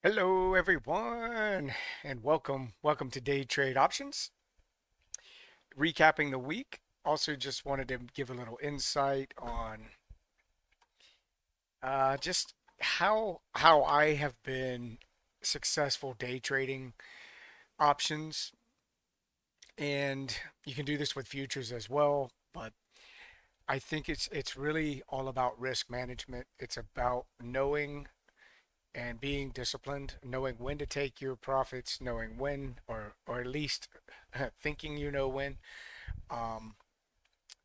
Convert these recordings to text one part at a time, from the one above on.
Hello everyone and welcome to Day Trade Options. Recapping the week. Also just wanted to give a little insight on just how I have been successful day trading options, and you can do this with futures as well, but I think it's really all about risk management. It's about knowing and being disciplined, knowing when to take your profits, knowing when, or at least thinking you know when. Um,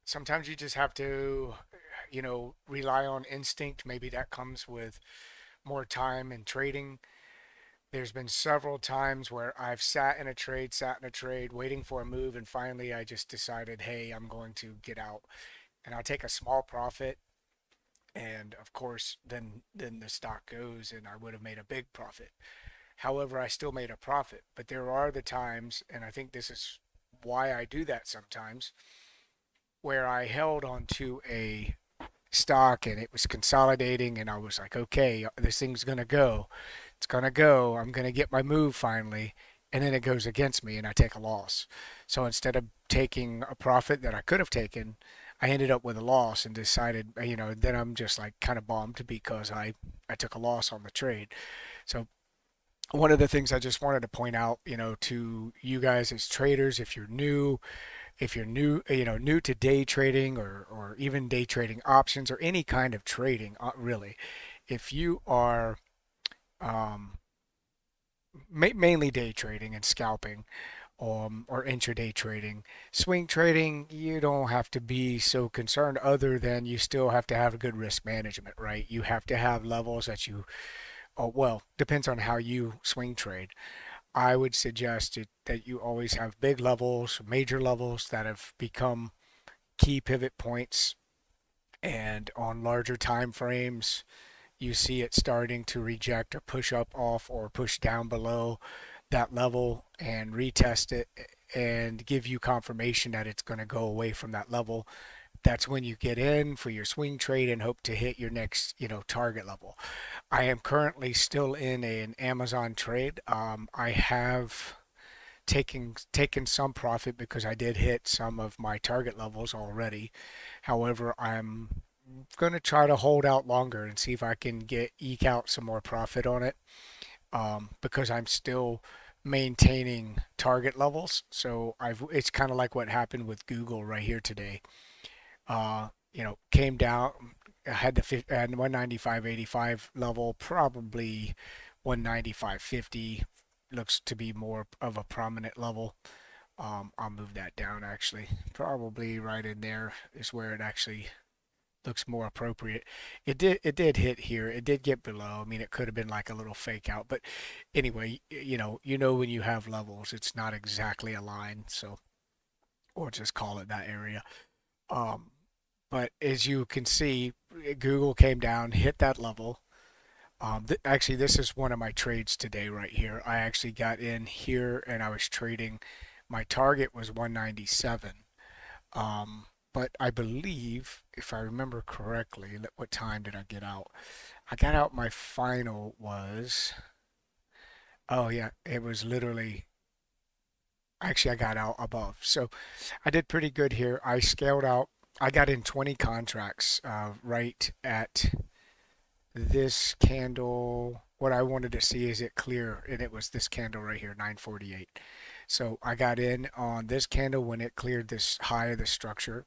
Sometimes you just have to, rely on instinct. Maybe that comes with more time and trading. There's been several times where I've sat in a trade, waiting for a move, and finally I just decided, hey, I'm going to get out, and I'll take a small profit. And of course, then the stock goes, and I would have made a big profit. However, I still made a profit. But there are the times, and I think this is why I do that sometimes, where I held onto a stock and it was consolidating, and I was like, okay, this thing's going to go. It's going to go. I'm going to get my move finally. And then it goes against me and I take a loss. So instead of taking a profit that I could have taken, I ended up with a loss and decided, then I'm just like kind of bummed because I took a loss on the trade. So one of the things I just wanted to point out, to you guys as traders, if you're new, new to day trading, or even day trading options or any kind of trading, really, if you are um, mainly day trading and scalping, or intraday trading, swing trading, you don't have to be so concerned other than you still have to have a good risk management, right? You have to have levels that well, depends on how you swing trade. I would suggest that you always have big levels, major levels that have become key pivot points, and on larger time frames, you see it starting to reject or push up off or push down below that level and retest it and give you confirmation that it's going to go away from that level. That's when you get in for your swing trade and hope to hit your next, target level. I am currently still in an Amazon trade. I have taken some profit because I did hit some of my target levels already. However, I'm going to try to hold out longer and see if I can eke out some more profit on it, because I'm still maintaining target levels. So it's kind of like what happened with Google right here today. Came down, had had 195.85 level, probably 195.50 looks to be more of a prominent level. I'll move that down actually. Probably right in there is where it actually looks more appropriate. It did hit here. It did get below. I mean, it could have been like a little fake out, but anyway, you know when you have levels, it's not exactly aligned, so or just call it that area. Um, but as you can see, Google came down, hit that level. Actually, this is one of my trades today right here. I actually got in here and I was trading. My target was 197. Um, but I believe, if I remember correctly, what time did I get out? I got out, my final was, oh yeah, it was literally, actually I got out above. So I did pretty good here. I scaled out. I got in 20 contracts right at this candle. What I wanted to see is it clear, and it was this candle right here, 948. So I got in on this candle when it cleared this high of the structure.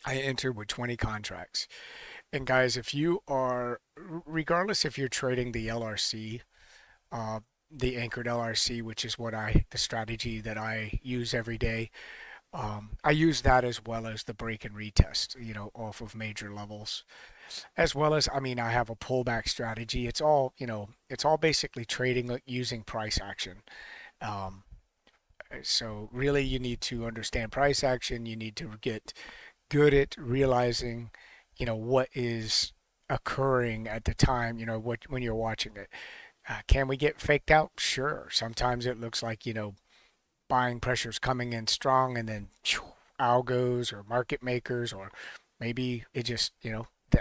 I entered with 20 contracts. And guys, if you are, regardless if you're trading the LRC, uh, the Anchored LRC, which is the strategy that I use every day, I use that as well as the break and retest, off of major levels. As well as, I mean, I have a pullback strategy. It's all basically trading using price action. Um, so really, you need to understand price action. You need to get good at realizing, what is occurring at the time, when you're watching it. Can we get faked out? Sure. Sometimes it looks like, buying pressure's coming in strong, and then algos or market makers, or maybe it just,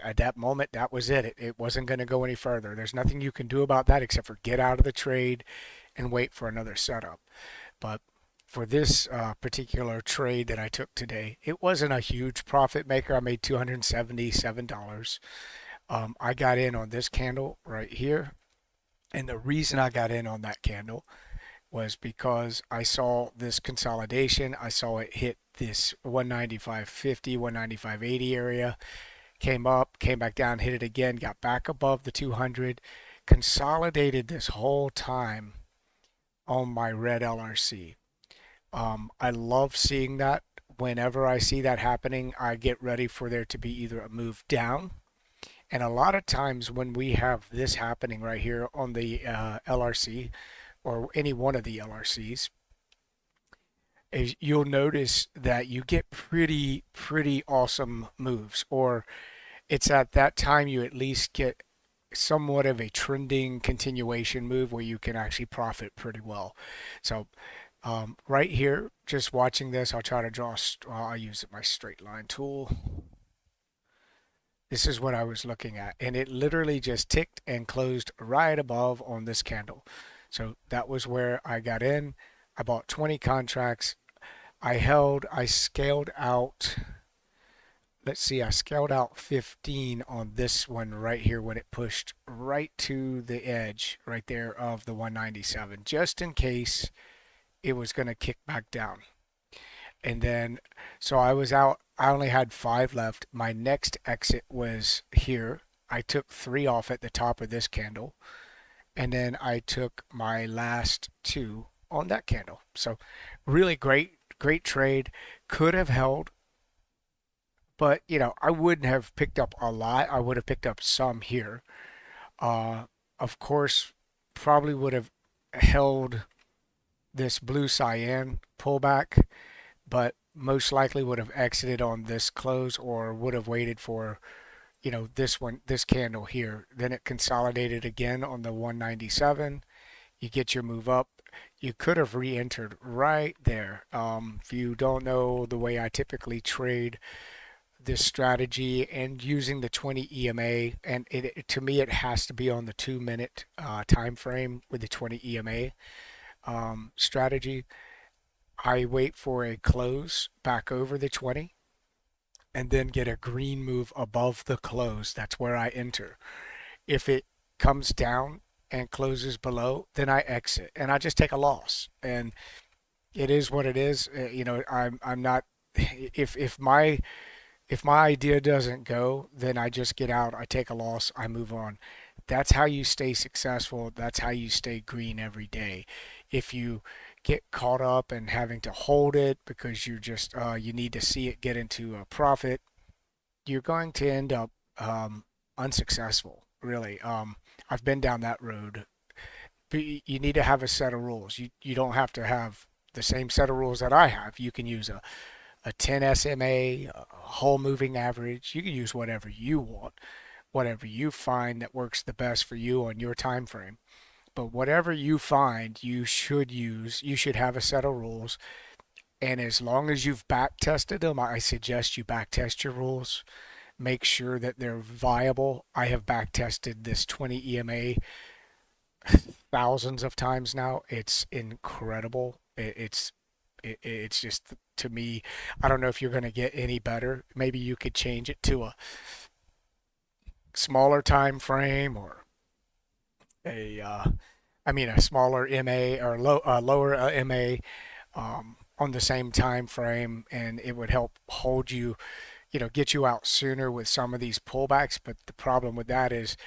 At that moment, that was it. It wasn't going to go any further. There's nothing you can do about that except for get out of the trade and wait for another setup. But for this particular trade that I took today, it wasn't a huge profit maker. I made $277. I got in on this candle right here. And the reason I got in on that candle was because I saw this consolidation. I saw it hit this 195.50, 195.80 area, came up, came back down, hit it again, got back above the 200, consolidated this whole time on my red LRC. I love seeing that. Whenever I see that happening, I get ready for there to be either a move down. And a lot of times when we have this happening right here on the LRC or any one of the LRCs, is you'll notice that you get pretty awesome moves, or it's at that time you at least get somewhat of a trending continuation move where you can actually profit pretty well. So right here, just watching this, I'll try to draw, I'll use my straight line tool. This is what I was looking at, and it literally just ticked and closed right above on this candle. So that was where I got in. I bought 20 contracts. I scaled out, let's see, I scaled out 15 on this one right here when it pushed right to the edge right there of the 197, just in case it was going to kick back down. And then, so I was out, I only had 5 left. My next exit was here. I took 3 off at the top of this candle. And then I took my last 2 on that candle. So really great trade. Could have held, but I wouldn't have picked up a lot. I would have picked up some here. Of course, probably would have held this blue cyan pullback, but most likely would have exited on this close or would have waited for, this candle here. Then it consolidated again on the 197. You get your move up. You could have re-entered right there. If you don't know the way I typically trade this strategy and using the 20 EMA, and to me it has to be on the 2-minute time frame with the 20 EMA strategy. I wait for a close back over the 20 and then get a green move above the close. That's where I enter. If it comes down and closes below, then I exit and I just take a loss. And it is what it is. I'm not, if my idea doesn't go, then I just get out, I take a loss, I move on. That's how you stay successful. That's how you stay green every day. If you get caught up in having to hold it because you're just you need to see it get into a profit, you're going to end up unsuccessful. Really, I've been down that road. But you need to have a set of rules. You don't have to have the same set of rules that I have. You can use a 10 SMA, a whole moving average. You can use whatever you want, whatever you find that works the best for you on your time frame. But whatever you find, you should use. You should have a set of rules. And as long as you've back tested them, I suggest you back test your rules. Make sure that they're viable. I have back tested this 20 EMA thousands of times now. It's incredible. It's just, to me, I don't know if you're going to get any better. Maybe you could change it to a smaller time frame or a smaller MA or lower MA on the same time frame, and it would help hold you, get you out sooner with some of these pullbacks. But the problem with that is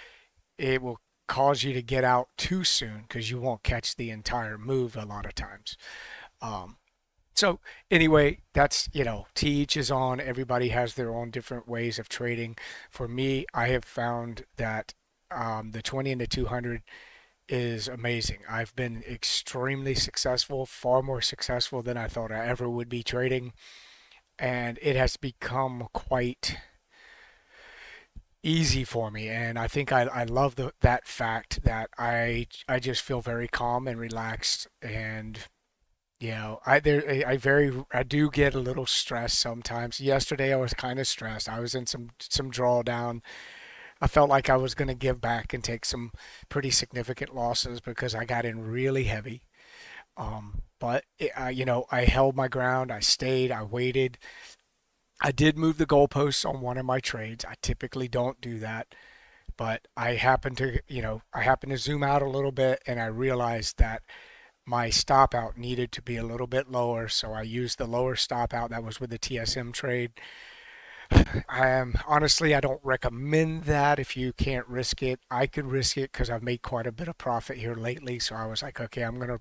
it will cause you to get out too soon because you won't catch the entire move a lot of times. So anyway, that's, to each his own. Everybody has their own different ways of trading. For me, I have found that the 20 and the 200 is amazing. I've been extremely successful, far more successful than I thought I ever would be trading. And it has become quite easy for me. And I think I love that fact that I just feel very calm and relaxed, and I do get a little stressed sometimes. Yesterday I was kind of stressed. I was in some drawdown. I felt like I was going to give back and take some pretty significant losses because I got in really heavy. But I held my ground. I stayed. I waited. I did move the goalposts on one of my trades. I typically don't do that, but I happened to zoom out a little bit and I realized that my stop out needed to be a little bit lower, so I used the lower stop out that was with the TSM trade. Honestly, I don't recommend that if you can't risk it. I could risk it because I've made quite a bit of profit here lately, so I was like, okay, I'm gonna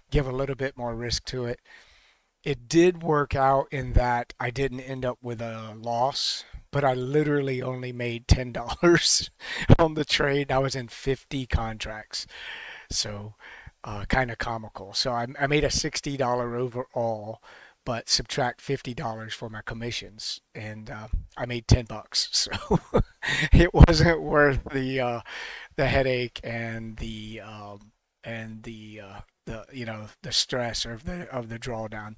give a little bit more risk to it. It did work out in that I didn't end up with a loss, but I literally only made $10 on the trade. I was in 50 contracts. So kind of comical. So I made a $60 overall, but subtract $50 for my commissions, and I made $10. So it wasn't worth the headache and the stress of the drawdown.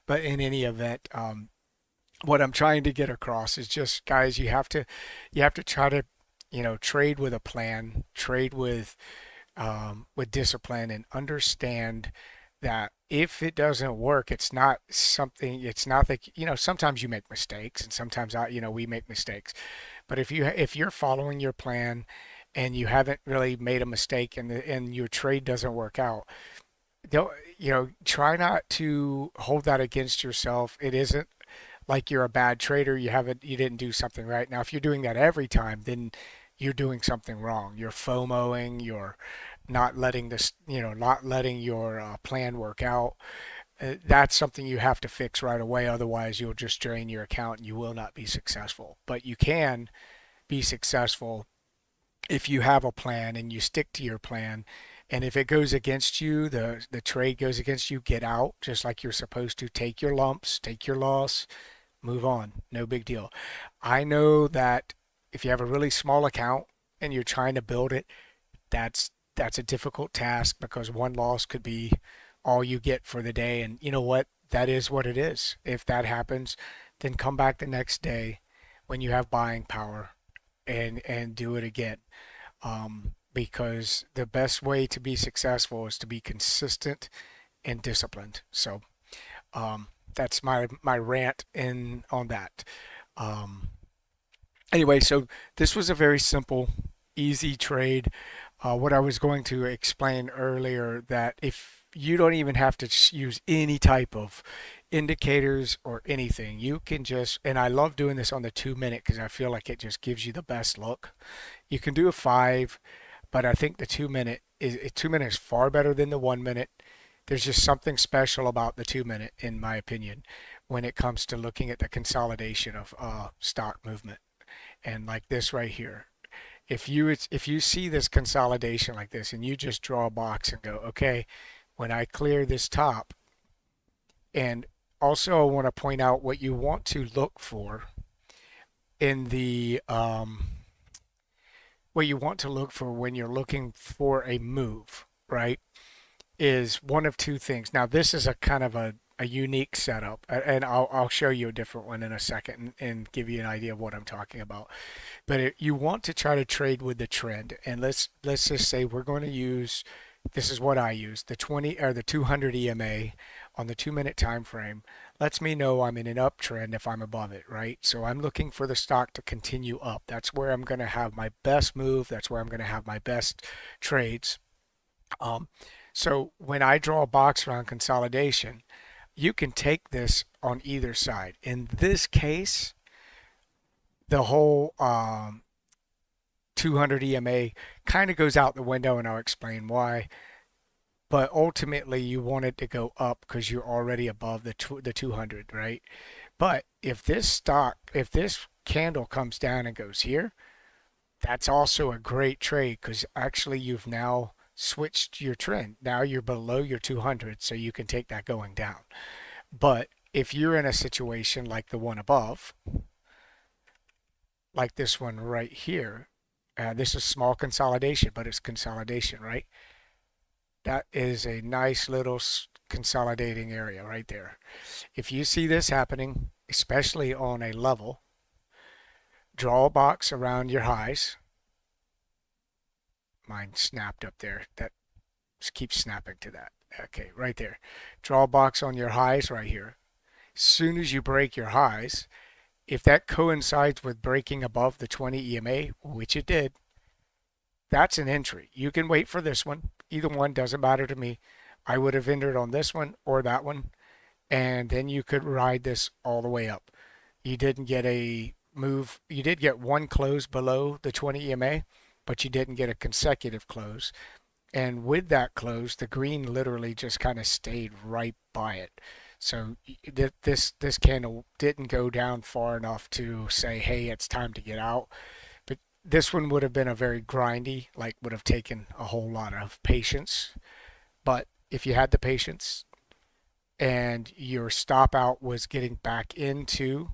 But in any event, what I'm trying to get across is just, guys, you have to try to trade with a plan, trade with discipline, and understand that if it doesn't work, it's not that, sometimes you make mistakes and sometimes we make mistakes. But if you're following your plan and you haven't really made a mistake and your trade doesn't work out, don't, try not to hold that against yourself. It isn't like you're a bad trader. You didn't do something right. Now, if you're doing that every time, then you're doing something wrong. You're FOMOing, you're not letting your plan work out. That's something you have to fix right away. Otherwise, you'll just drain your account and you will not be successful. But you can be successful if you have a plan and you stick to your plan. And if it goes against you, the trade goes against you, get out just like you're supposed to. Take your lumps, take your loss, move on. No big deal. I know that if you have a really small account and you're trying to build it, that's a difficult task because one loss could be all you get for the day. And you know what? That is what it is. If that happens, then come back the next day when you have buying power and do it again. Because the best way to be successful is to be consistent and disciplined. So that's my rant in on that. Um, anyway, so this was a very simple, easy trade. What I was going to explain earlier, that if you don't even have to use any type of indicators or anything, you can just, and I love doing this on the 2 minute because I feel like it just gives you the best look. You can do a 5, but I think the 2 minute is far better than the 1 minute. There's just something special about the 2 minute, in my opinion, when it comes to looking at the consolidation of stock movement. And like this right here, if you see this consolidation like this and you just draw a box and go, okay, when I clear this top, and also I want to point out what you want to look for in the what you want to look for when you're looking for a move, right? Is one of two things. Now, this is a kind of a unique setup, and I'll show you a different one in a second and give you an idea of what I'm talking about. But you want to try to trade with the trend, and let's just say we're going to use, this is what I use, the 20 or the 200 EMA on the 2 minute time frame lets me know I'm in an uptrend if I'm above it, right? So I'm looking for the stock to continue up. That's where I'm going to have my best move. That's where I'm going to have my best trades. Um, so when I draw a box around consolidation, you can take this on either side. In this case, the whole 200 EMA kind of goes out the window, and I'll explain why. But ultimately, you want it to go up because you're already above the 200, right? But if this candle comes down and goes here, that's also a great trade because actually you've now switched your trend. Now you're below your 200, so you can take that going down. But if you're in a situation like the one above, like this one right here, this is small consolidation, but it's consolidation, right? That is a nice little consolidating area right there. If you see this happening, especially on a level, draw a box around your highs. Mine snapped up there. That keeps snapping to that. Okay, right there. Draw a box on your highs right here. As soon as you break your highs, if that coincides with breaking above the 20 EMA, which it did, that's an entry. You can wait for this one. Either one doesn't matter to me. I would have entered on this one or that one, and then you could ride this all the way up. You didn't get a move. You did get one close below the 20 EMA, but you didn't get a consecutive close. And with that close, the green literally just kind of stayed right by it. So this candle didn't go down far enough to say, hey, it's time to get out. But this one would have been a very grindy, like would have taken a whole lot of patience. But if you had the patience and your stop out was getting back into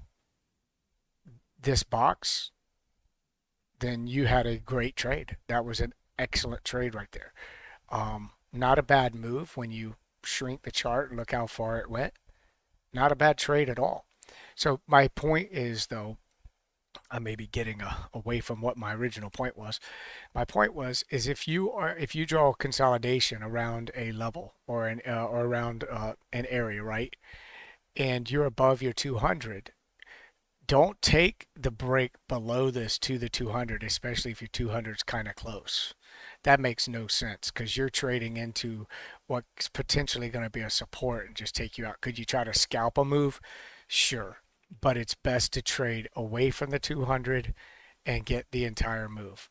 this box, then you had a great trade. That was an excellent trade right there. Not a bad move when you shrink the chart and look how far it went. Not a bad trade at all. So my point is, though, I may be getting away from what my original point was. My point was is if you draw a consolidation around a level or around an area, right, and you're above your 200, don't take the break below this to the 200, especially if your 200 is kind of close. That makes no sense because you're trading into what's potentially going to be a support and just take you out. Could you try to scalp a move? Sure, but it's best to trade away from the 200 and get the entire move.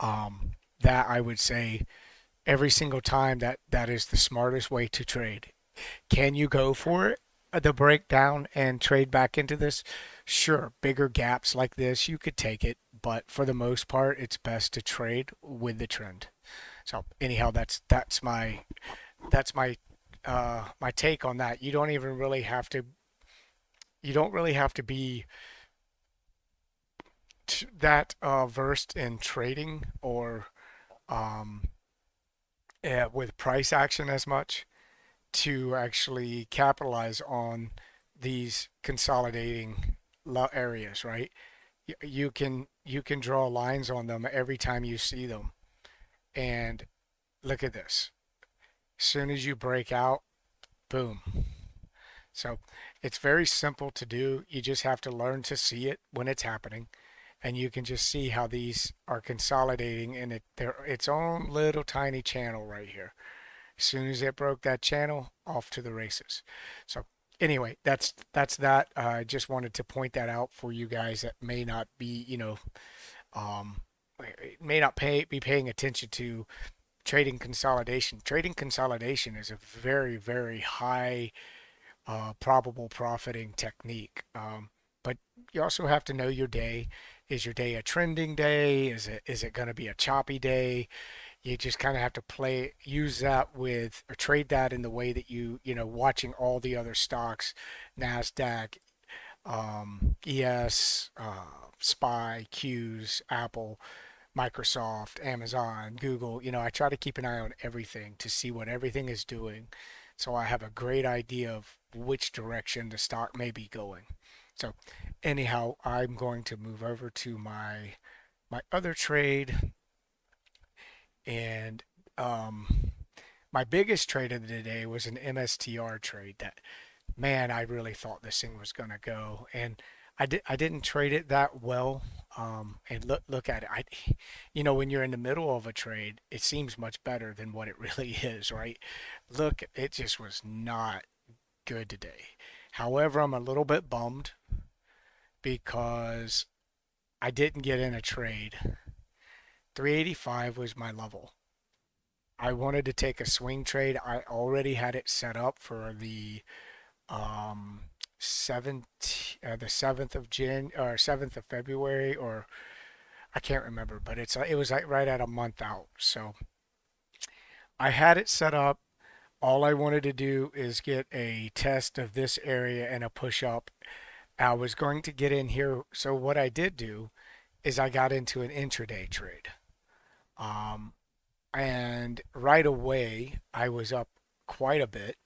That I would say every single time that is the smartest way to trade. Can you go for it? The breakdown and trade back into this? Sure, bigger gaps like this, you could take it, but for the most part, it's best to trade with the trend. So anyhow, that's my take on that. You don't really have to be that versed in trading or um, with price action as much to actually capitalize on these consolidating areas, right? You can draw lines on them every time you see them. And look at this. As soon as you break out, boom. So it's very simple to do. You just have to learn to see it when it's happening. And you can just see how these are consolidating in its own little tiny channel right here. As soon as it broke that channel, off to the races. So anyway, that's that. I just wanted to point that out for you guys that may not be, um, may not be paying attention to trading consolidation. Trading consolidation is a very, very high probable profiting technique. But you also have to know your day. Is your day a trending day? Is it going to be a choppy day? You just kind of have to use that with, or trade that in the way that watching all the other stocks, NASDAQ, ES, SPY, Qs, Apple, Microsoft, Amazon, Google. I try to keep an eye on everything to see what everything is doing. So I have a great idea of which direction the stock may be going. So anyhow, I'm going to move over to my other trade. And my biggest trade of the day was an MSTR trade that, man, I really thought this thing was going to go. And I didn't trade it that well. And look at it. When you're in the middle of a trade, it seems much better than what it really is, right? Look, it just was not good today. However, I'm a little bit bummed because I didn't get in a trade. 385 was my level. I wanted to take a swing trade. I already had it set up for the 7th of February, or I can't remember, but it was like right at a month out. So I had it set up. All I wanted to do is get a test of this area and a push up. I was going to get in here. So what I did do is I got into an intraday trade. And right away I was up quite a bit.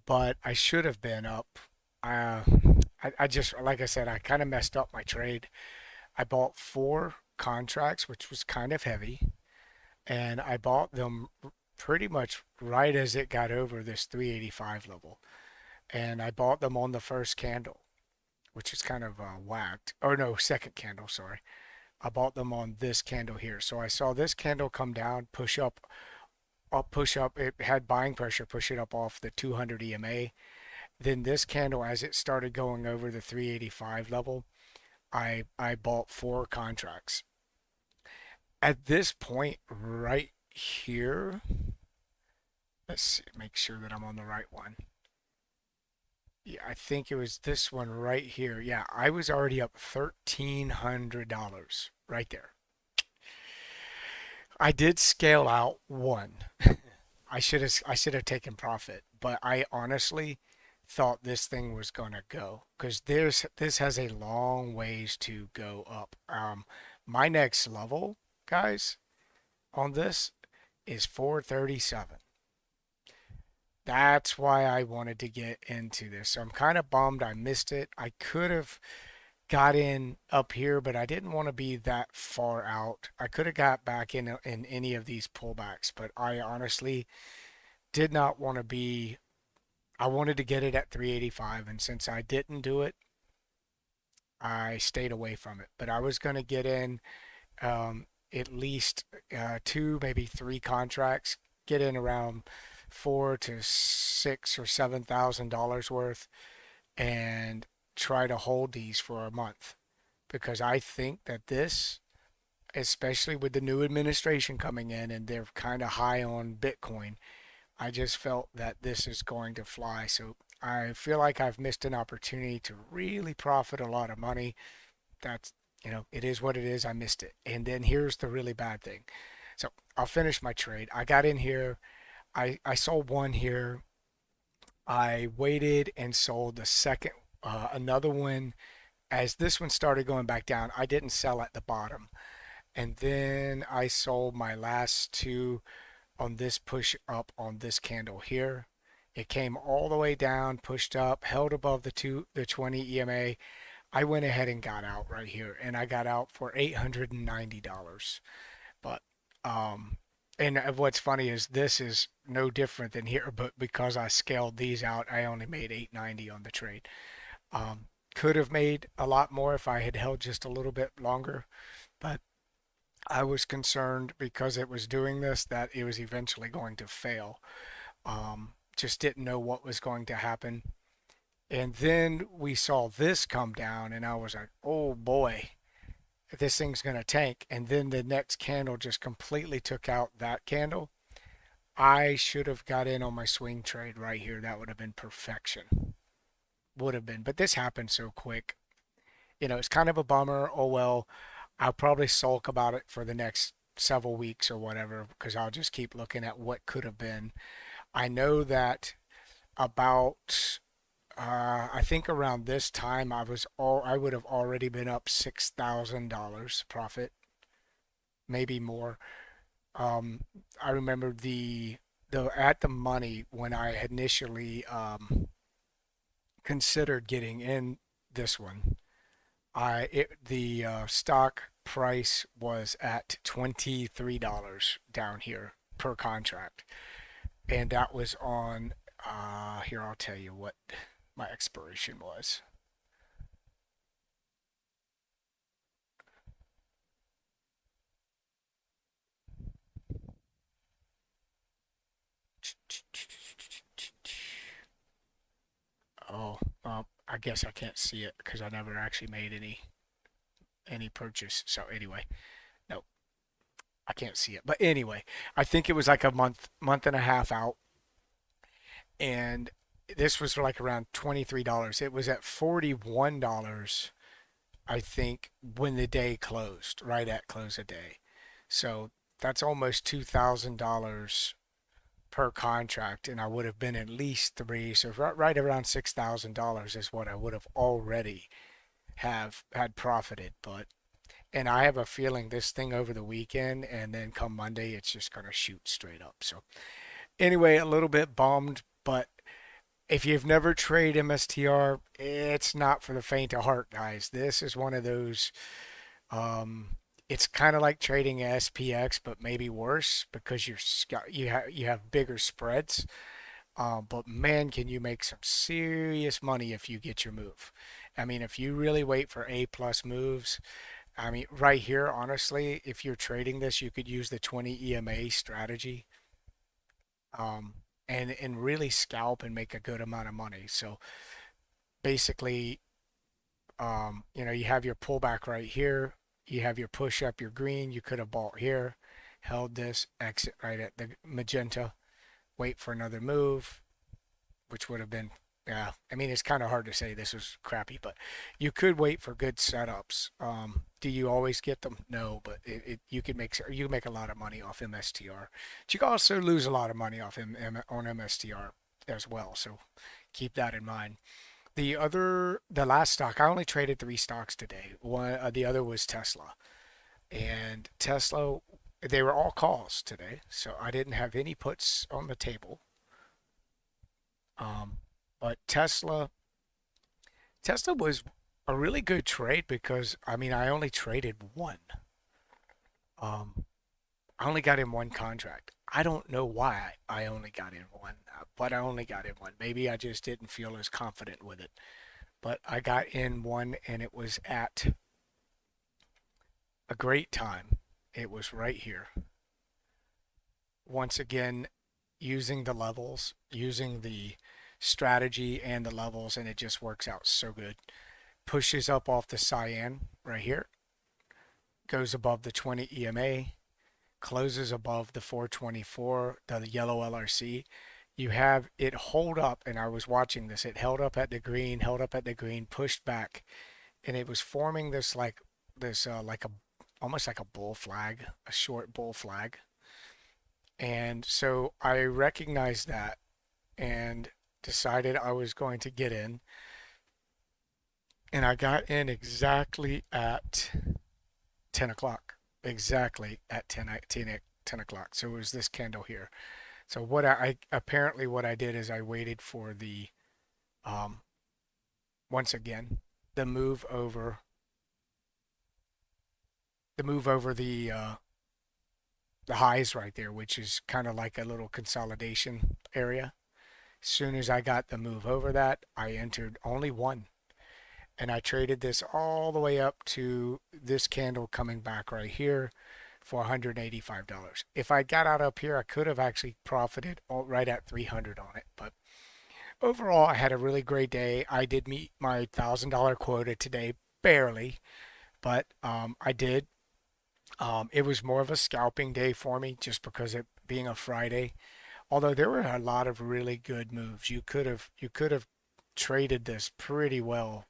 but I should have been up. Uh, I just, like I said, I kind of messed up my trade. I bought four contracts, which was kind of heavy, and I bought them pretty much right as it got over this 385 level. And I bought them on the first candle, which is kind of whacked. Or no, second candle, sorry. I bought them on this candle here. So I saw this candle come down, push up, push up. It had buying pressure, push it up off the 200 EMA. Then this candle, as it started going over the 385 level, I bought four contracts. At this point right here, let's see, make sure that I'm on the right one. Yeah, I think it was this one right here. Yeah, I was already up $1,300 right there. I did scale out one. I should have taken profit, but I honestly thought this thing was gonna go because this has a long ways to go up. My next level, guys, on this is 437. That's why I wanted to get into this. So I'm kind of bummed I missed it. I could have got in up here, but I didn't want to be that far out. I could have got back in any of these pullbacks, but I honestly did not want to be. I wanted to get it at 385, and since I didn't do it, I stayed away from it. But I was going to get in at least two, maybe three contracts, get in around four to six or $7,000 worth, and try to hold these for a month because I think that this, especially with the new administration coming in and they're kind of high on Bitcoin, I just felt that this is going to fly. So I feel like I've missed an opportunity to really profit a lot of money. That's, it is what it is. I missed it. And then here's the really bad thing. So I'll finish my trade. I got in here. I sold one here. I waited and sold the second, another one. As this one started going back down, I didn't sell at the bottom. And then I sold my last two on this push up on this candle here. It came all the way down, pushed up, held above the 20 EMA. I went ahead and got out right here, and I got out for $890. But and what's funny is this is no different than here, but because I scaled these out, I only made 890 on the trade. Could have made a lot more if I had held just a little bit longer, but I was concerned because it was doing this that it was eventually going to fail. Just didn't know what was going to happen. And then we saw this come down, and I was like, oh boy, this thing's going to tank. And then the next candle just completely took out that candle. I should have got in on my swing trade right here. That would have been perfection. Would have been. But this happened so quick. It's kind of a bummer. Oh well, I'll probably sulk about it for the next several weeks or whatever because I'll just keep looking at what could have been. I know that about I think around this time I would have already been up $6,000 profit, maybe more. I remember the at the money when I had initially considered getting in this one. The stock price was at $23 down here per contract, and that was on. Here I'll tell you what my expiration was. Oh, I guess I can't see it because I never actually made any purchase. So anyway, no, I can't see it. But anyway, I think it was like a month and a half out, and this was like around $23. It was at $41, I think, when the day closed, right at close of day. So that's almost $2,000 per contract, and I would have been at least three. So right around $6,000 is what I would have already have had profited. And I have a feeling this thing over the weekend and then come Monday, it's just going to shoot straight up. So anyway, a little bit bummed, but If you've never traded MSTR, it's not for the faint of heart, guys. This is one of those. Um, it's kind of like trading SPX, but maybe worse because you have bigger spreads. But man, can you make some serious money if you get your move. I mean, if you really wait for A plus moves, I mean, right here, honestly, if you're trading this, you could use the 20 EMA strategy, um, and really scalp and make a good amount of money. So basically, you have your pullback right here. You have your push up, your green. You could have bought here, held this, exit right at the magenta, wait for another move, which would have been, yeah. I mean, it's kind of hard to say this was crappy, but you could wait for good setups. Do you always get them? No, but you can make a lot of money off MSTR. But you can also lose a lot of money off on MSTR as well. So keep that in mind. The last stock, I only traded three stocks today. The other was Tesla, and Tesla, they were all calls today, so I didn't have any puts on the table. Um, but Tesla was a really good trade because I mean I only traded one. Um, I only got in one contract. I don't know why I only got in one, but I only got in one. Maybe I just didn't feel as confident with it. But I got in one and it was at a great time. It was right here. Once again, using the levels, using the strategy and the levels, and it just works out so good. Pushes up off the cyan right here, goes above the 20 EMA, closes above the 424, the yellow LRC. You have it hold up, and I was watching this. It held up at the green, held up at the green, pushed back, and it was forming like a almost like a bull flag, a short bull flag. And so I recognized that and decided I was going to get in. And I got in exactly at 10 o'clock. Exactly at 10 o'clock. So it was this candle here. So apparently what I did is I waited for um, once again, the move over, the highs right there, which is kind of like a little consolidation area. As soon as I got the move over that, I entered only one. And I traded this all the way up to this candle coming back right here for $185. If I got out up here, I could have actually profited right at 300 on it. But overall, I had a really great day. I did meet my $1,000 quota today, barely, but I did. It was more of a scalping day for me just because it being a Friday. Although there were a lot of really good moves. You could have traded this pretty well,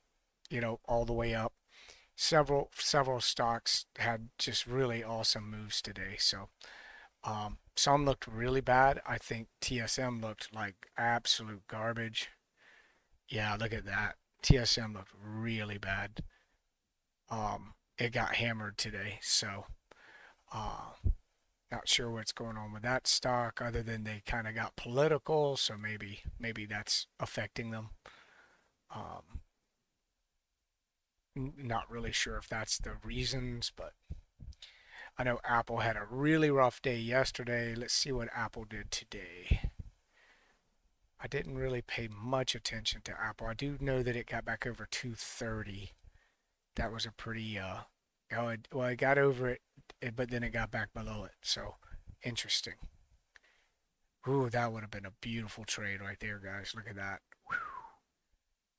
all the way up. Several stocks had just really awesome moves today. So some looked really bad. I think TSM looked like absolute garbage. Yeah, look at that. TSM looked really bad. It got hammered today. So uh, not sure what's going on with that stock other than they kind of got political. So maybe that's affecting them. Um, Not really sure if that's the reasons, but I know Apple had a really rough day yesterday. Let's see what Apple did today. I didn't really pay much attention to Apple. I do know that it got back over 230. That was a pretty well, I got over it, but then it got back below it. So interesting. Ooh, that would have been a beautiful trade right there, guys. Look at that. Whew.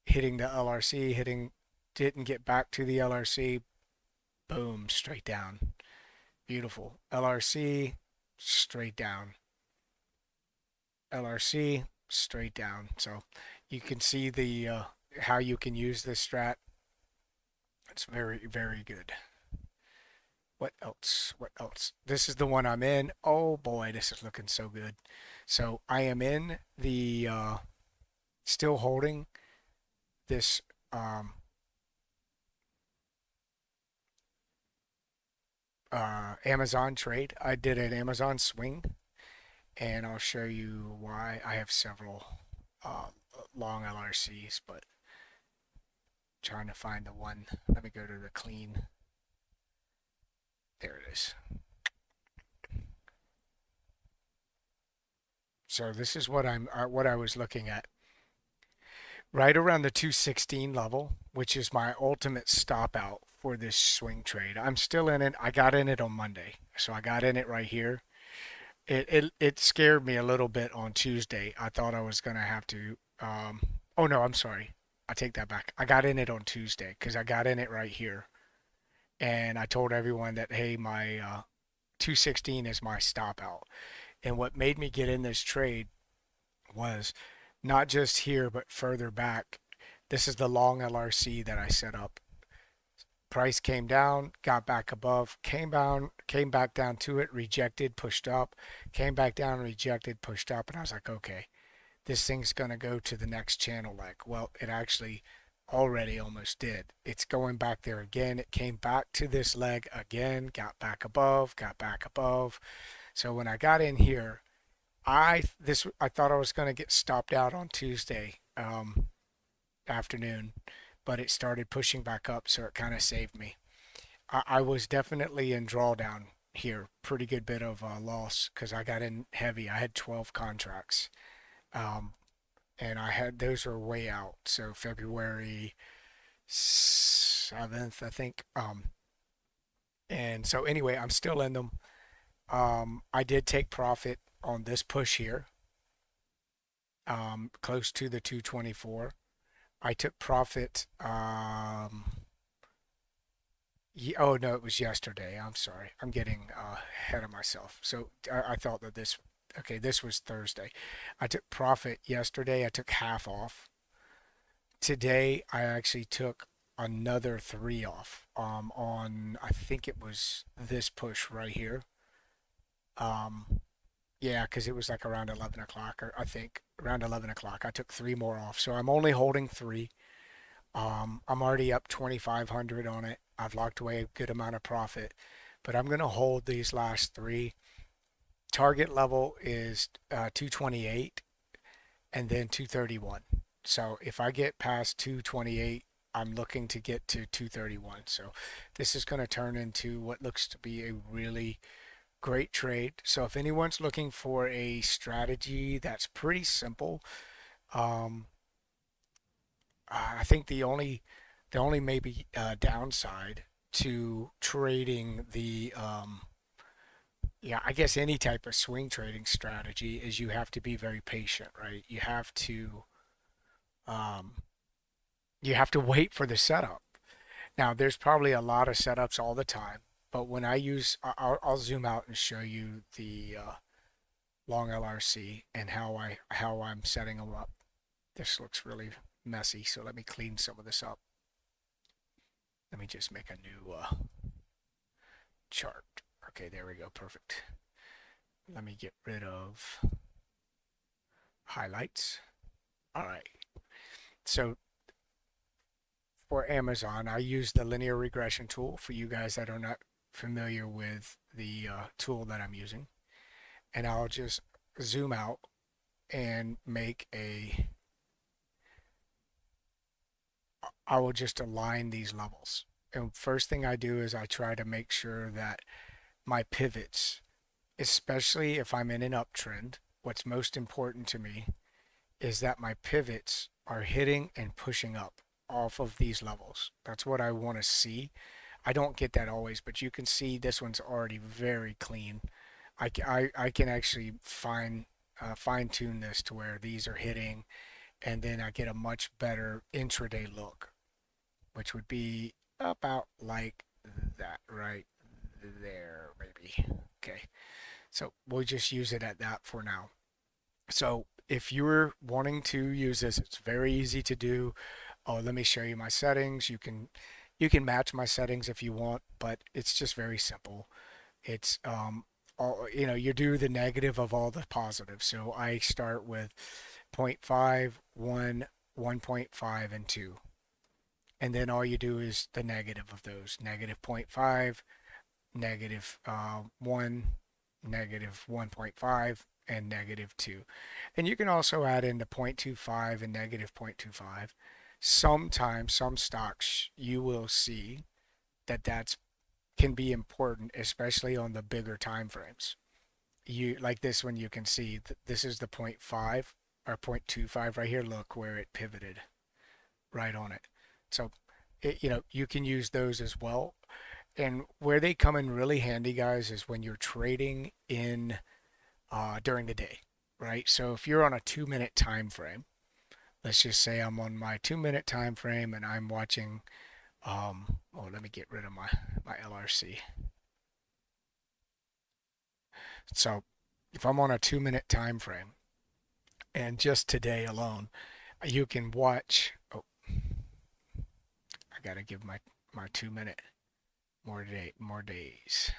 Hitting the LRC, didn't get back to the LRC. Boom, straight down. Beautiful. LRC, straight down. LRC, straight down. So you can see the how you can use this strat. It's very, very good. What else? What else? This is the one I'm in. Oh boy, this is looking so good. So I am in the still holding this Amazon trade. I did an Amazon swing, and I'll show you why. I have several. Uh, long LRCs, but trying to find the one. Let me go to the clean. There it is. So this is what I was looking at. Right around the 216 level, which is my ultimate stop out for this swing trade. I'm still in it. I got in it on Monday. So I got in it right here. It scared me a little bit on Tuesday. I thought I was going to have to oh no, I'm sorry. I take that back. I got in it on Tuesday because I got in it right here. And I told everyone that, hey, my 216 is my stop out. And what made me get in this trade was not just here, but further back. This is the long LRC that I set up. Price came down, got back above, came back down to it, rejected, pushed up, came back down, rejected, pushed up. And I was like, okay, this thing's going to go to the next channel leg. Well, it actually already almost did. It's going back there again. It came back to this leg again, got back above, got back above. So when I got in here, I thought I was going to get stopped out on Tuesday afternoon, but it started pushing back up, so it kind of saved me. I was definitely in drawdown here, pretty good bit of loss because I got in heavy. I had 12 contracts, and those are way out. So February 7th, I think. And so anyway, I'm still in them. I did take profit on this push here, close to the 224. I took profit. Oh no, it was yesterday. I'm sorry. I'm getting ahead of myself. So I thought that this was Thursday. I took profit yesterday. I took half off. Today, I actually took another 3 off on, I think it was this push right here. Yeah, because it was like around 11 o'clock, or I think around 11 o'clock. I took 3 more off. So I'm only holding 3. I'm already up 2,500 on it. I've locked away a good amount of profit, but I'm going to hold these last 3. Target level is 228 and then 231. So if I get past 228, I'm looking to get to 231. So this is going to turn into what looks to be a really great trade. So if anyone's looking for a strategy that's pretty simple, I think the only maybe downside to trading the yeah, I guess any type of swing trading strategy is you have to be very patient, right? Um, you have to wait for the setup. Now, there's probably a lot of setups all the time, but when I'll zoom out and show you the long LRC and how I'm setting them up. This looks really messy, so let me clean some of this up. Let me just make a new chart. Okay, there we go, perfect. Let me get rid of highlights. All right, so for Amazon, I use the linear regression tool for you guys that are not familiar with the tool that I'm using. And I'll just zoom out and I will just align these levels. And first thing I do is I try to make sure that my pivots, especially if I'm in an uptrend, what's most important to me is that my pivots are hitting and pushing up off of these levels. That's what I want to see. I don't get that always, but you can see this one's already very clean. I can actually fine tune this to where these are hitting, and then I get a much better intraday look, which would be about like that right there, maybe. Okay, so we'll just use it at that for now. So if you're wanting to use this, it's very easy to do. Oh, let me show you my settings. You can match my settings if you want, but it's just very simple. It's all, you do the negative of all the positives. So I start with 0.5, 1, 1.5, and 2. And then all you do is the negative of those. Negative 0.5, negative 1, negative 1.5, and negative 2. And you can also add in the 0.25 and negative 0.25. Sometimes, some stocks, you will see that that's can be important, especially on the bigger time frames. You like this one, you can see this is the zero point 0.5 or 0.25 right here. Look where it pivoted right on it. So, you can use those as well. And where they come in really handy, guys, is when you're trading in during the day, right? So if you're on a 2 minute time frame, let's just say I'm on my 2 minute time frame and I'm watching. Oh, let me get rid of my LRC. So if I'm on a 2 minute time frame, and just today alone, you can watch. Oh, I gotta give my 2 minute more days.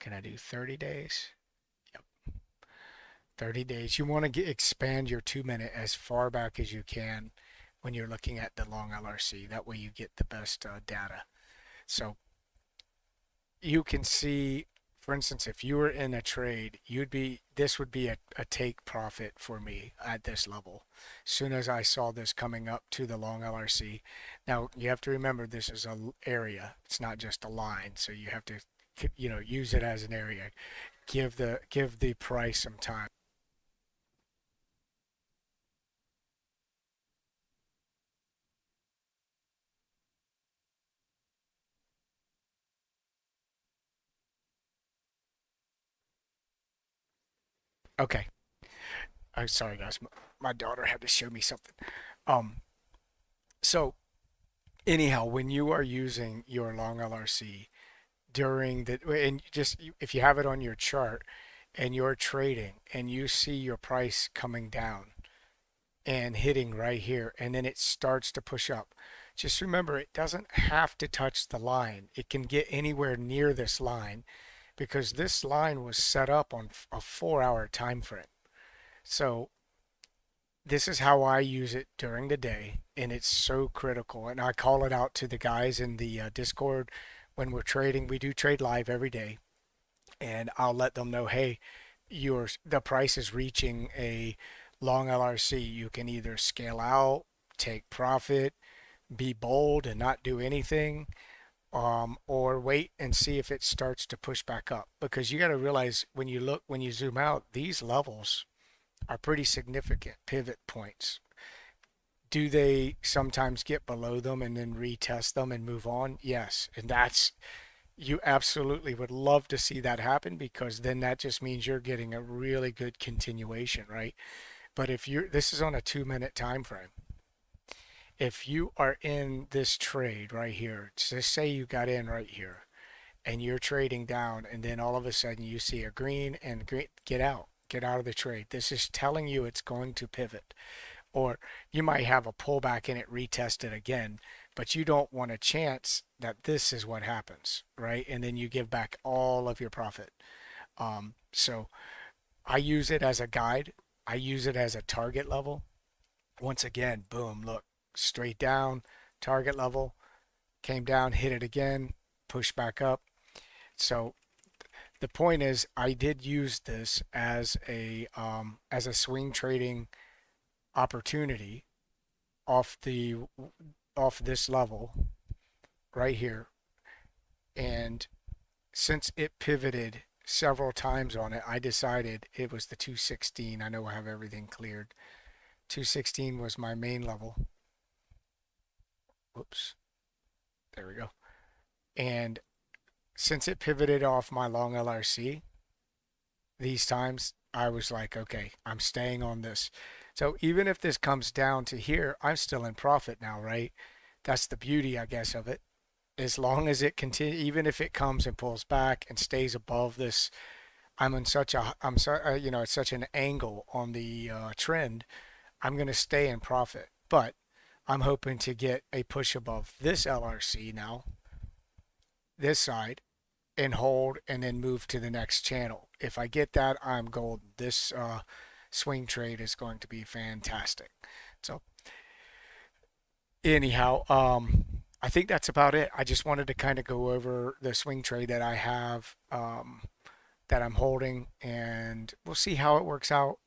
Can I do 30 days? Yep, 30 days. You want to expand your 2 minute as far back as you can when you're looking at the long LRC. That way you get the best data. So you can see, for instance, if you were in a trade, this would be a take profit for me at this level. As soon as I saw this coming up to the long LRC. Now you have to remember this is an area. It's not just a line. So you have to, use it as an area. Give the price some time. Okay. I'm sorry, guys. My daughter had to show me something. Um, so anyhow, when you are using your long LRC during and just if you have it on your chart and you're trading and you see your price coming down and hitting right here, and then it starts to push up, just remember it doesn't have to touch the line. It can get anywhere near this line because this line was set up on a 4 hour time frame. So this is how I use it during the day, and it's so critical. And I call it out to the guys in the Discord when we're trading. We do trade live every day, and I'll let them know, hey, the price is reaching a long LRC. You can either scale out, take profit, be bold and not do anything, or wait and see if it starts to push back up. Because you got to realize when you zoom out, these levels are pretty significant pivot points. Do they sometimes get below them and then retest them and move on? Yes. And you absolutely would love to see that happen because then that just means you're getting a really good continuation, right? But this is on a 2 minute time frame. If you are in this trade right here, just say you got in right here and you're trading down and then all of a sudden you see a green and green, get out of the trade. This is telling you it's going to pivot. Or you might have a pullback and it retested again, but you don't want a chance that this is what happens, right? And then you give back all of your profit. So I use it as a guide. I use it as a target level. Once again, boom, look, straight down, target level, came down, hit it again, push back up. So the point is, I did use this as a swing trading opportunity off this level right here, and since it pivoted several times on it, I decided it was the 216. I know I have everything cleared. 216 was my main level. Whoops, there we go. And since it pivoted off my long LRC, these times I was like, okay, I'm staying on this. So even if this comes down to here, I'm still in profit now, right? That's the beauty, I guess, of it. As long as it continues, even if it comes and pulls back and stays above this, it's such an angle on the trend. I'm going to stay in profit, but I'm hoping to get a push above this LRC now, this side, and hold and then move to the next channel. If I get that, I'm golden. This swing trade is going to be fantastic. So anyhow, I think that's about it. I just wanted to kind of go over the swing trade that I have, that I'm holding, and we'll see how it works out.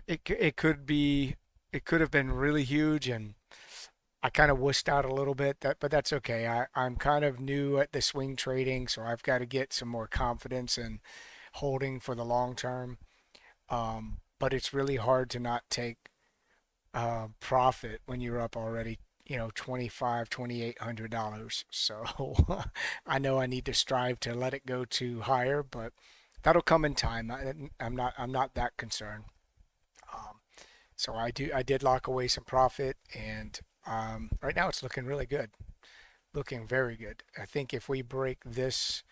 It could be, it could have been really huge, and I kind of wussed out a little bit. But that's okay. I'm kind of new at the swing trading, so I've got to get some more confidence in holding for the long term. But it's really hard to not take profit when you're up already, 25, $2,800. So I know I need to strive to let it go to higher, but that'll come in time. I'm not that concerned. Um, so I did lock away some profit, and right now it's looking really good, looking very good. I think if we break this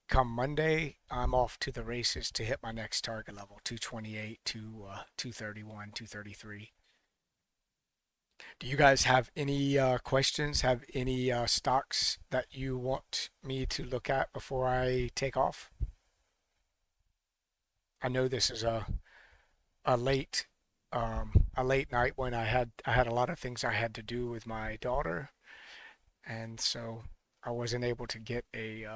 come Monday, I'm off to the races to hit my next target level, 228 to 231, 233. Do you guys have any questions? Have any stocks that you want me to look at before I take off? I know this is a late a late night when I had a lot of things I had to do with my daughter, and so I wasn't able to get a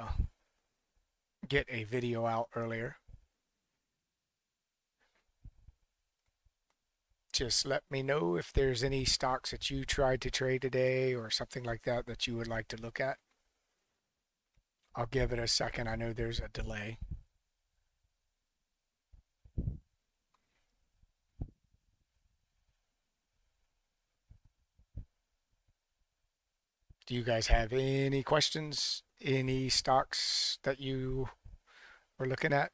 video out earlier. Just let me know if there's any stocks that you tried to trade today or something like that that you would like to look at. I'll give it a second. I know there's a delay. Do you guys have any questions? Any stocks that you were looking at?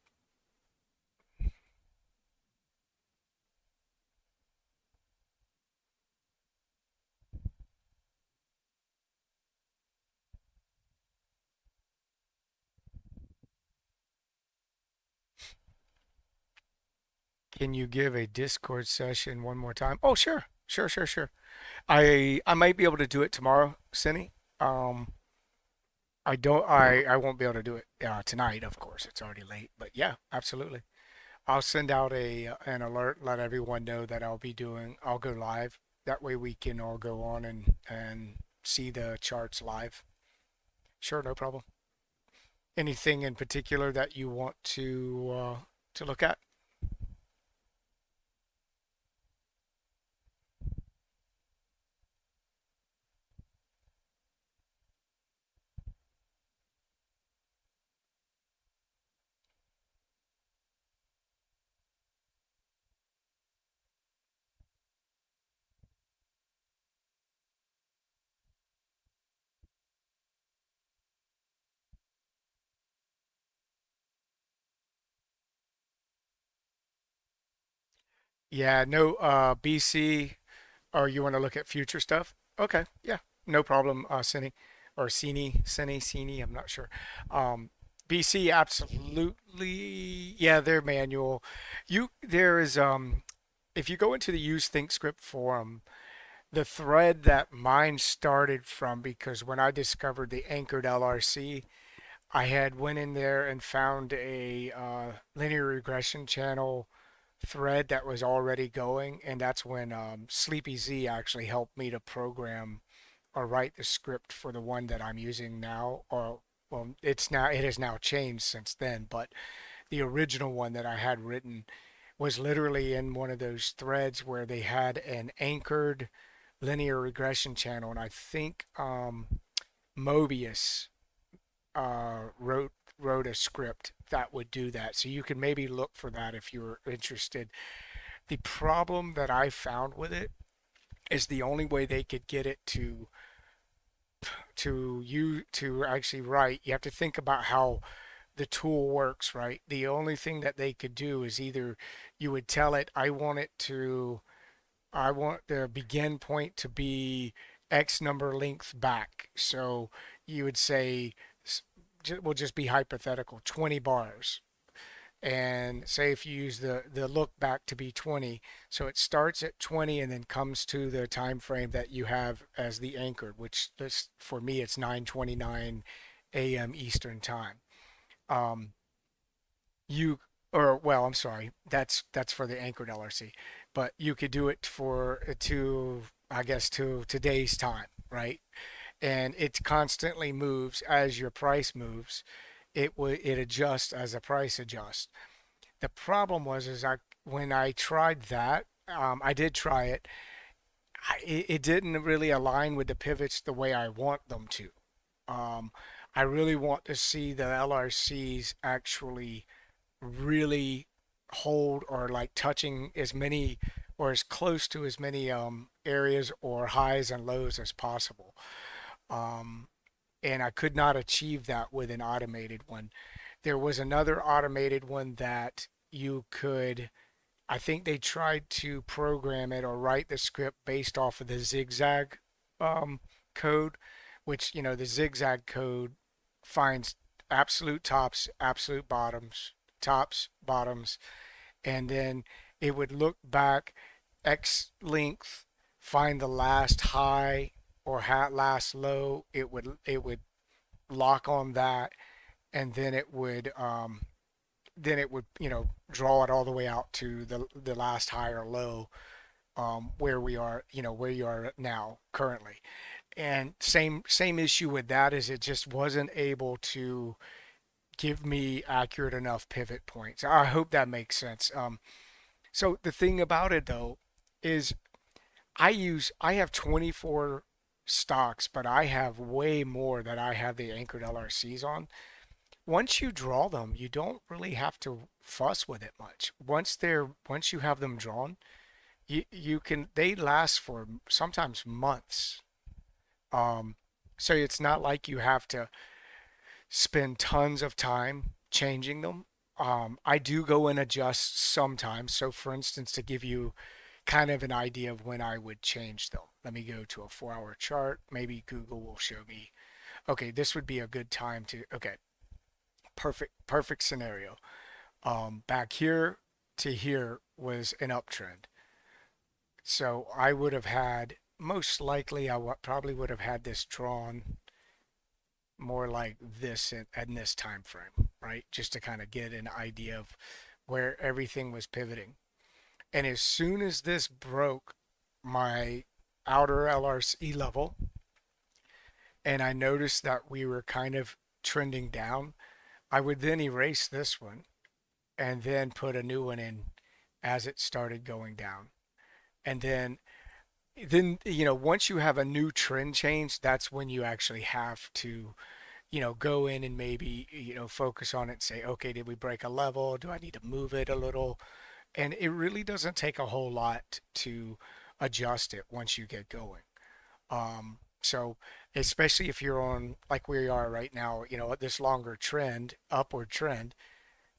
Can you give a Discord session one more time? Oh, sure. Sure, sure, sure. I might be able to do it tomorrow, Cindy. I won't be able to do it tonight, of course. It's already late, but yeah, absolutely. I'll send out an alert, let everyone know that I'll go live. That way we can all go on and see the charts live. Sure, no problem. Anything in particular that you want to look at? Yeah, no, BC, or you want to look at future stuff? Okay, yeah, no problem, Cine, or Cine, I'm not sure. Um, BC, absolutely, yeah, they're manual. There is, if you go into the Use Think Script forum, the thread that mine started from, because when I discovered the Anchored LRC, I had went in there and found a linear regression channel thread that was already going, and that's when Sleepy Z actually helped me to program or write the script for the one that I'm using now. Or well, it has now changed since then, but the original one that I had written was literally in one of those threads where they had an anchored linear regression channel, and I think Mobius wrote a script that would do that. So you can maybe look for that if you're interested. The problem that I found with it is the only way they could get it to actually write, you have to think about how the tool works, right? The only thing that they could do is either you would tell it, I want the begin point to be X number length back. So you would say, we'll just be hypothetical, 20 bars. And say if you use the look back to be 20, so it starts at 20 and then comes to the time frame that you have as the anchored, which this, for me it's 9:29 a.m. Eastern time. Um, you or well, I'm sorry, that's for the anchored LRC, but you could do it for to I guess to today's time. right? And it constantly moves as your price moves. It adjusts as the price adjusts. The problem was is I when I tried that, I did try it. It didn't really align with the pivots the way I want them to. Um, I really want to see the LRCs actually really hold or like touching as many or as close to as many areas or highs and lows as possible. Um, and I could not achieve that with an automated one. There was another automated one that you could, I think they tried to program it or write the script based off of the zigzag um, code, which, the zigzag code finds absolute tops, absolute bottoms, tops, bottoms, and then it would look back X length, find the last high or last low. It would lock on that, and then it would draw it all the way out to the last high or low, where we are, where you are now currently. And same issue with that is it just wasn't able to give me accurate enough pivot points. I hope that makes sense. So the thing about it though is I have 24 stocks, but I have way more that I have the anchored LRCs on. Once you draw them, you don't really have to fuss with it much. Once you have them drawn, you can they last for sometimes months. Um, so it's not like you have to spend tons of time changing them. I do go and adjust sometimes. So for instance, to give you kind of an idea of when I would change them, let me go to a 4-hour chart. Maybe Google will show me. Okay, this would be a good time to. Okay, perfect scenario. Back here to here was an uptrend. So I would have had, most likely, probably would have had this drawn more like this in this time frame, right? Just to kind of get an idea of where everything was pivoting. And as soon as this broke my outer LRC level, and I noticed that we were kind of trending down, I would then erase this one and then put a new one in as it started going down. And then once you have a new trend change, that's when you actually have to go in and maybe focus on it and say, okay, did we break a level? Do I need to move it a little? And it really doesn't take a whole lot to adjust it once you get going. So especially if you're on, like we are right now, this longer trend, upward trend,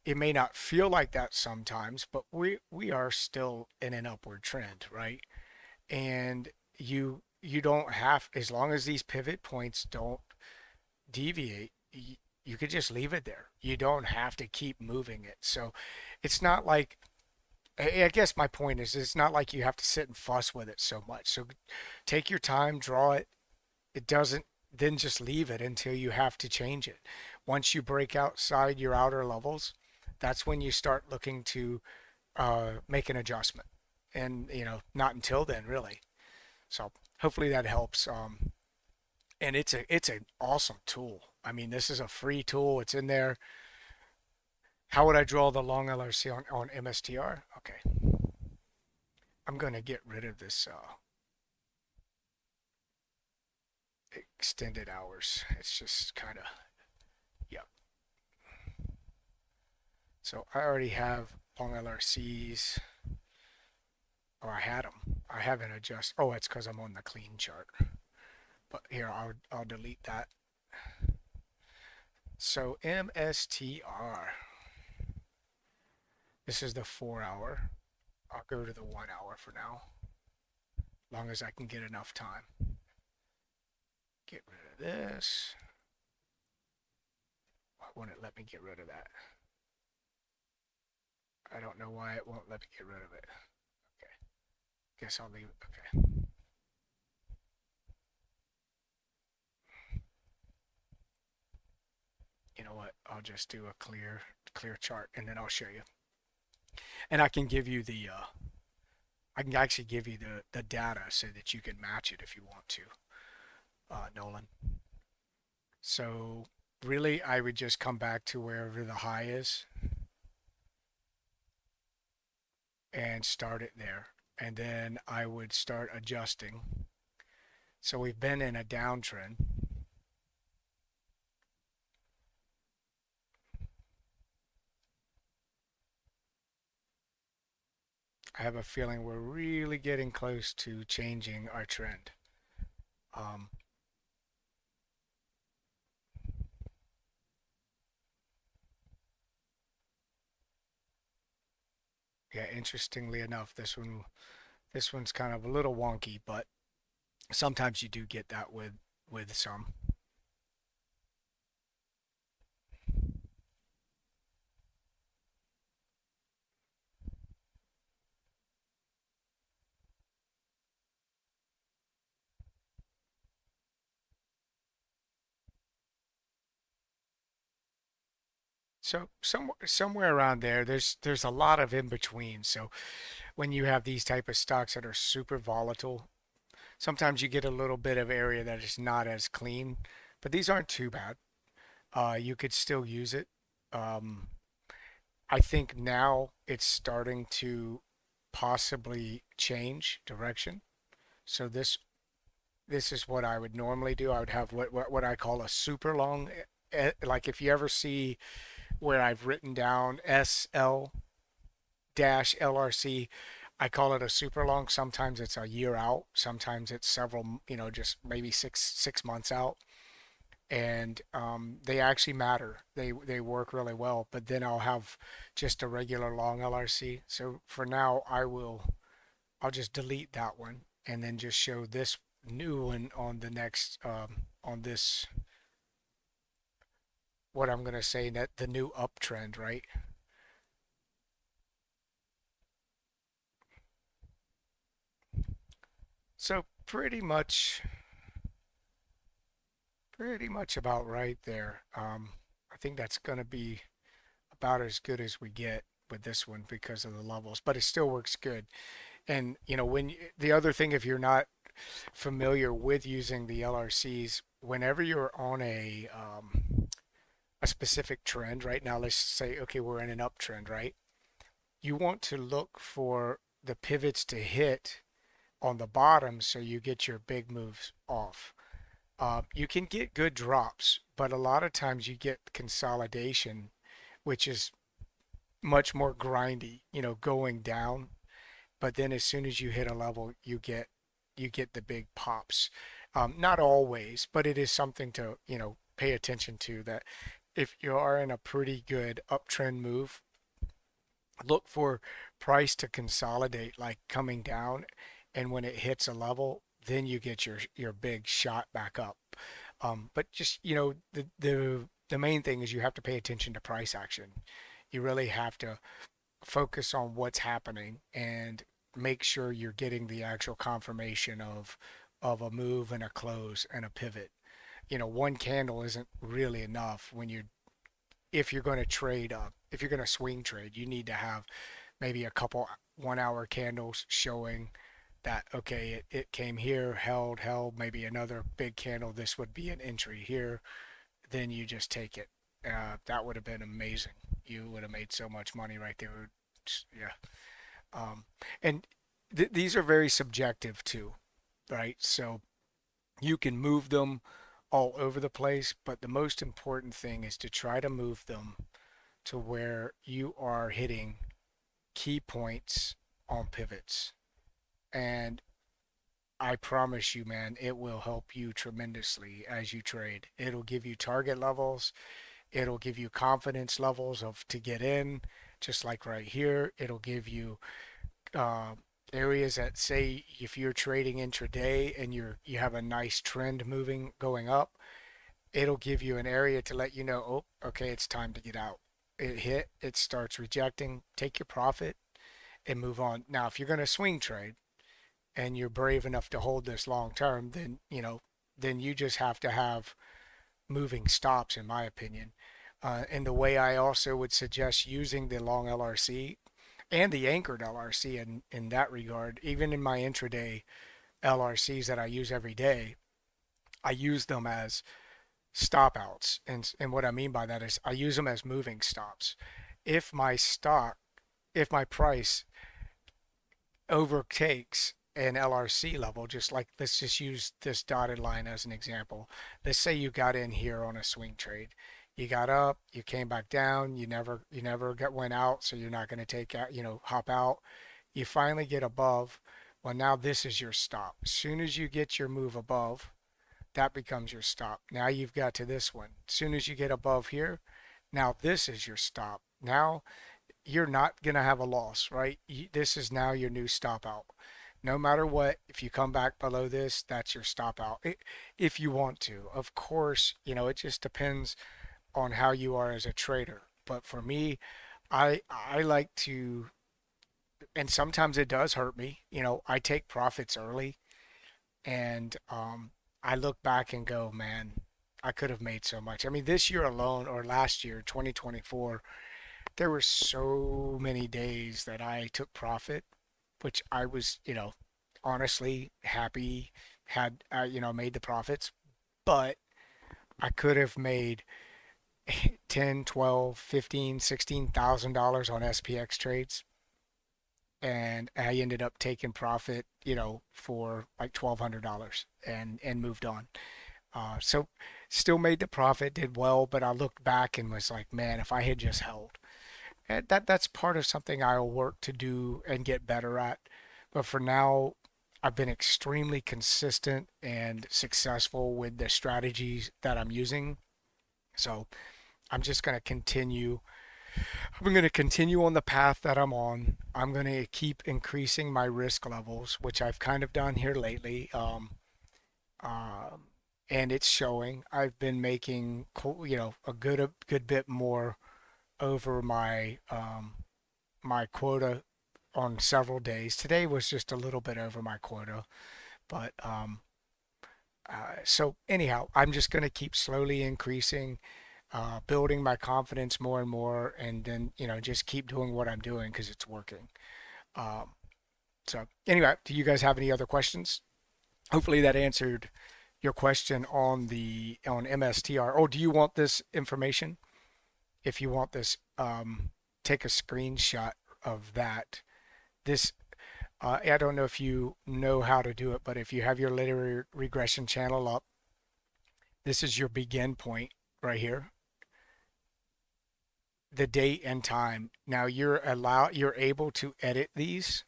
it may not feel like that sometimes, but we are still in an upward trend, right? And you don't have, as long as these pivot points don't deviate, you could just leave it there. You don't have to keep moving it. So it's not like, I guess my point is, it's not like you have to sit and fuss with it so much. So take your time, draw it. It doesn't, then just leave it until you have to change it. Once you break outside your outer levels, that's when you start looking to make an adjustment. And, not until then, really. So hopefully that helps. And it's an awesome tool. I mean, this is a free tool. It's in there. How would I draw the long LRC on MSTR? Okay. I'm going to get rid of this extended hours. It's just kind of, yep. So I already have long LRCs. Or I had them. I haven't adjusted. Oh, it's because I'm on the clean chart. But here, I'll delete that. So MSTR. This is the 4-hour. I'll go to the 1-hour for now. Long as I can get enough time. Get rid of this. Why won't it let me get rid of that? I don't know why it won't let me get rid of it. Okay. Guess I'll leave it. Okay. You know what? I'll just do a clear chart and then I'll show you. And I can give you I can actually give you the data so that you can match it if you want to. Nolan. So really, I would just come back to wherever the high is and start it there. And then I would start adjusting. So we've been in a downtrend. I have a feeling we're really getting close to changing our trend. Um, yeah, interestingly enough, this one's kind of a little wonky, but sometimes you do get that with some. So somewhere around there, there's a lot of in between. So when you have these type of stocks that are super volatile, sometimes you get a little bit of area that is not as clean, but these aren't too bad. You could still use it. Um, I think now it's starting to possibly change direction. So this is what I would normally do. I would have what I call a super long, like if you ever see where I've written down SL dash LRC, I call it a super long. Sometimes it's a year out. Sometimes it's several, just maybe six months out. And they actually matter. They work really well. But then I'll have just a regular long LRC. So for now, I'll just delete that one and then just show this new one on the next on this, what I'm gonna say, that the new uptrend, right? So pretty much about right there. I think that's gonna be about as good as we get with this one because of the levels, but it still works good. And the other thing, if you're not familiar with using the LRCs, whenever you're on a specific trend right now, let's say, okay, we're in an uptrend, right? You want to look for the pivots to hit on the bottom so you get your big moves off. You can get good drops, but a lot of times you get consolidation, which is much more grindy, going down. But then as soon as you hit a level, you get the big pops. Not always, but it is something to pay attention to. That if you are in a pretty good uptrend move, look for price to consolidate, like coming down, and when it hits a level, then you get your big shot back up. But just the main thing is you have to pay attention to price action. You really have to focus on what's happening and make sure you're getting the actual confirmation of a move and a close and a pivot. One candle isn't really enough when you if you're going to trade up, if you're going to swing trade, you need to have maybe a couple 1 hour candles showing that, okay, it came here, held, maybe another big candle. This would be an entry here. Then you just take it. That would have been amazing. You would have made so much money right there. Yeah. Um, and these are very subjective too, right? So you can move them all over the place, but the most important thing is to try to move them to where you are hitting key points on pivots. And I promise you, man, it will help you tremendously as you trade. It'll give you target levels. It'll give you confidence levels of to get in, just like right here. It'll give you uh, areas that, say, if you're trading intraday and you have a nice trend moving going up, it'll give you an area to let you know, oh, okay, it's time to get out. It hit, it starts rejecting, take your profit and move on. Now, if you're going to swing trade and you're brave enough to hold this long term, then you just have to have moving stops, in my opinion. And the way I also would suggest using the long LRC and the anchored LRC in that regard, even in my intraday LRCs that I use every day, I use them as stop outs. And what I mean by that is I use them as moving stops. If my stock, if my price overtakes an LRC level, just like let's just use this dotted line as an example. Let's say you got in here on a swing trade. You got up, you came back down, you never went out, so you're not going to take out, hop out. You finally get above. Well, now this is your stop. As soon as you get your move above, that becomes your stop. Now you've got to this one. As soon as you get above here, now this is your stop. Now you're not going to have a loss, right? This is now your new stop out. No matter what, if you come back below this, that's your stop out. If you want to. Of course, it just depends on how you are as a trader. But for me, I like to, and sometimes it does hurt me. I take profits early, and I look back and go, man, I could have made so much. I mean, this year alone, or last year, 2024, there were so many days that I took profit, which I was, honestly happy had, made the profits, but I could have made 10, 12, 15, $16,000 on SPX trades. And I ended up taking profit, for like $1,200 and moved on. So still made the profit, did well, but I looked back and was like, man, if I had just held. And that's part of something I'll work to do and get better at. But for now, I've been extremely consistent and successful with the strategies that I'm using. So I'm just going to continue. I'm going to continue on the path that I'm on. I'm going to keep increasing my risk levels, which I've kind of done here lately. Um, and it's showing. I've been making, a good bit more over my quota on several days. Today was just a little bit over my quota, but so anyhow, I'm just going to keep slowly increasing, building my confidence more and more, and then just keep doing what I'm doing because it's working. Um, so anyway, do you guys have any other questions? Hopefully that answered your question on MSTR. Oh, do you want this information? If you want this, take a screenshot of that. This, I don't know if you know how to do it, but if you have your linear regression channel up, this is your begin point right here, the date and time. Now you're able to edit these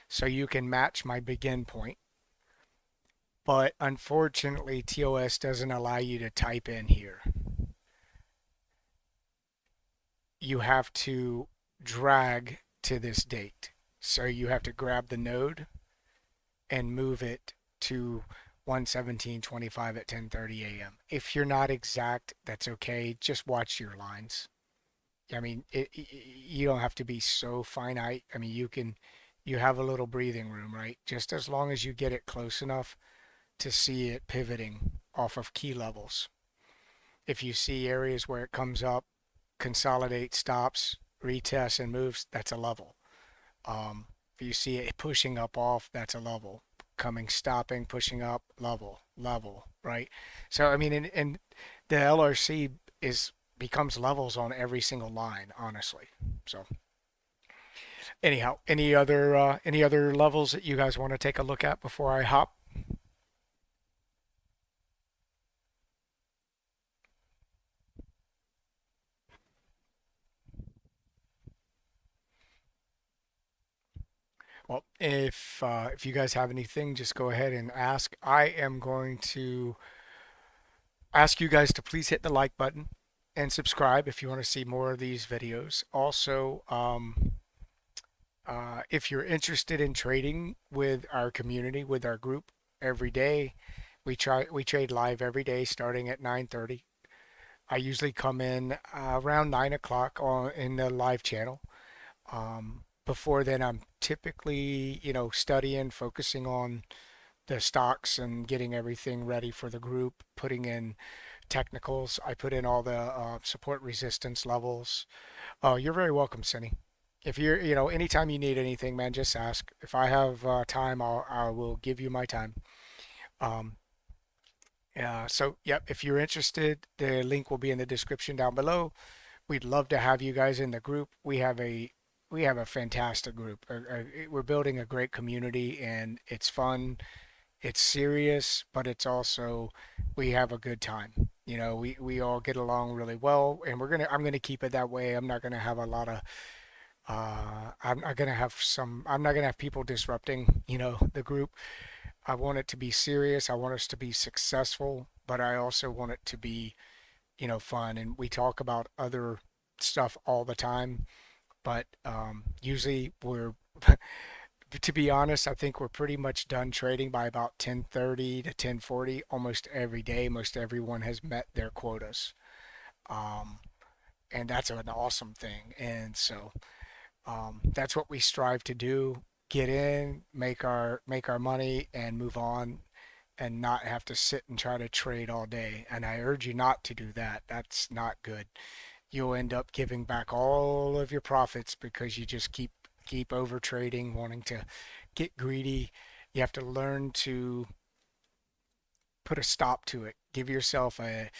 so you can match my begin point. But unfortunately, TOS doesn't allow you to type in here. You have to drag to this date. So you have to grab the node and move it to 117.25 at 10:30 a.m. If you're not exact, that's okay. Just watch your lines. I mean, you don't have to be so finite. I mean, you have a little breathing room, right? Just as long as you get it close enough to see it pivoting off of key levels. If you see areas where it comes up, consolidate, stops, retests, and moves, that's a level. If you see it pushing up off, that's a level. Coming, stopping, pushing up, level, right? So I mean, and the LRC is becomes levels on every single line, honestly. So anyhow, any other levels that you guys want to take a look at before I hop? Well, if you guys have anything, just go ahead and ask. I am going to ask you guys to please hit the like button and subscribe if you want to see more of these videos. Also, if you're interested in trading with our community, with our group every day, we trade live every day starting at 9:30. I usually come in around 9 o'clock on in the live channel. Before then, I'm typically, studying, focusing on the stocks and getting everything ready for the group, putting in technicals. I put in all the support resistance levels. Oh, you're very welcome, Cindy. If you're, anytime you need anything, man, just ask. If I have time, I will give you my time. Um, So yep, if you're interested, the link will be in the description down below. We'd love to have you guys in the group. We have a fantastic group. We're building a great community, and it's fun. It's serious, but it's also we have a good time. We all get along really well, and I'm gonna keep it that way. I'm not gonna have a lot of I'm not gonna have people disrupting, the group. I want it to be serious. I want us to be successful, but I also want it to be, fun. And we talk about other stuff all the time, but usually to be honest, I think we're pretty much done trading by about 10:30 to 10:40 almost every day. Most everyone has met their quotas. Um, and that's an awesome thing. And so that's what we strive to do. Get in, make our money, and move on, and not have to sit and try to trade all day. And I urge you not to do that. That's not good. You'll end up giving back all of your profits because you just keep over trading, wanting to get greedy. You have to learn to put a stop to it. Give yourself a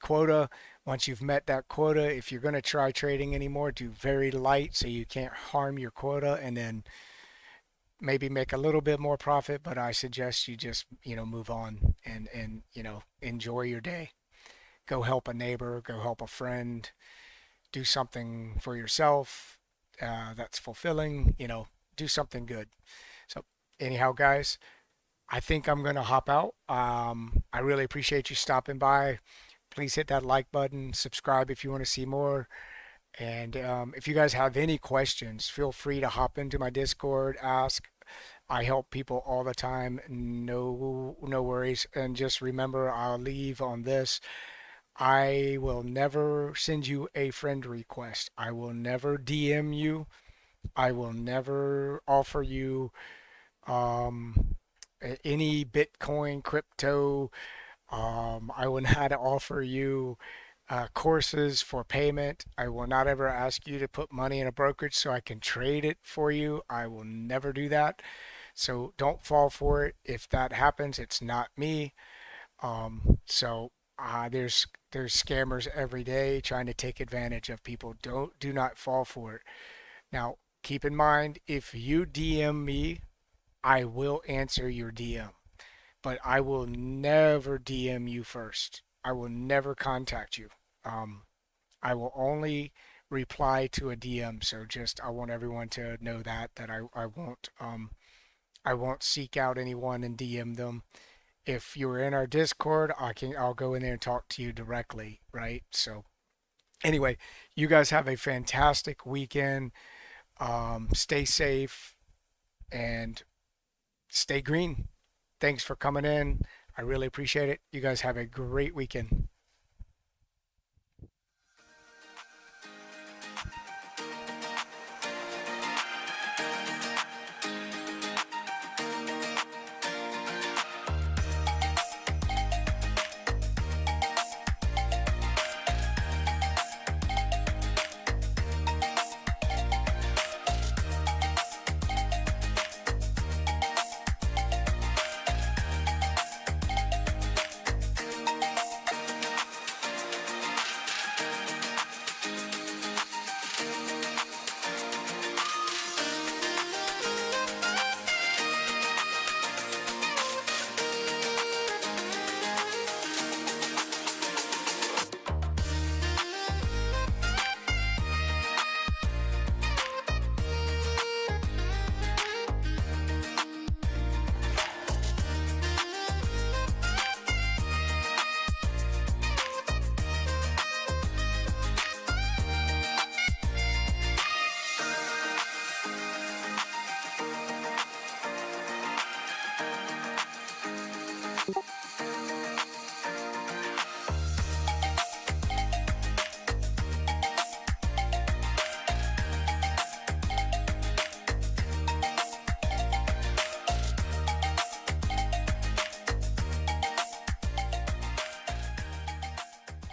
quota. Once you've met that quota, if you're going to try trading anymore, do very light so you can't harm your quota, and then maybe make a little bit more profit, but I suggest you just, move on and enjoy your day. Go help a neighbor, go help a friend, do something for yourself that's fulfilling, do something good. So, anyhow, guys, I think I'm going to hop out. I really appreciate you stopping by. Please hit that like button, subscribe if you want to see more. And if you guys have any questions, feel free to hop into my Discord, ask. I help people all the time. No, no worries. And just remember, I'll leave on this. I will never send you a friend request. I will never DM you. I will never offer you um, any Bitcoin, crypto. I will not offer you courses for payment. I will not ever ask you to put money in a brokerage so I can trade it for you. I will never do that. So don't fall for it. If that happens, it's not me. There's scammers every day trying to take advantage of people. Do not fall for it. Now, keep in mind, if you DM me, I will answer your DM, but I will never DM you first. I will never contact you. Um, I will only reply to a DM. So just I want everyone to know that I won't seek out anyone and DM them. If you're in our Discord, I'll go in there and talk to you directly, right? So anyway, you guys have a fantastic weekend. Stay safe and stay green. Thanks for coming in. I really appreciate it. You guys have a great weekend.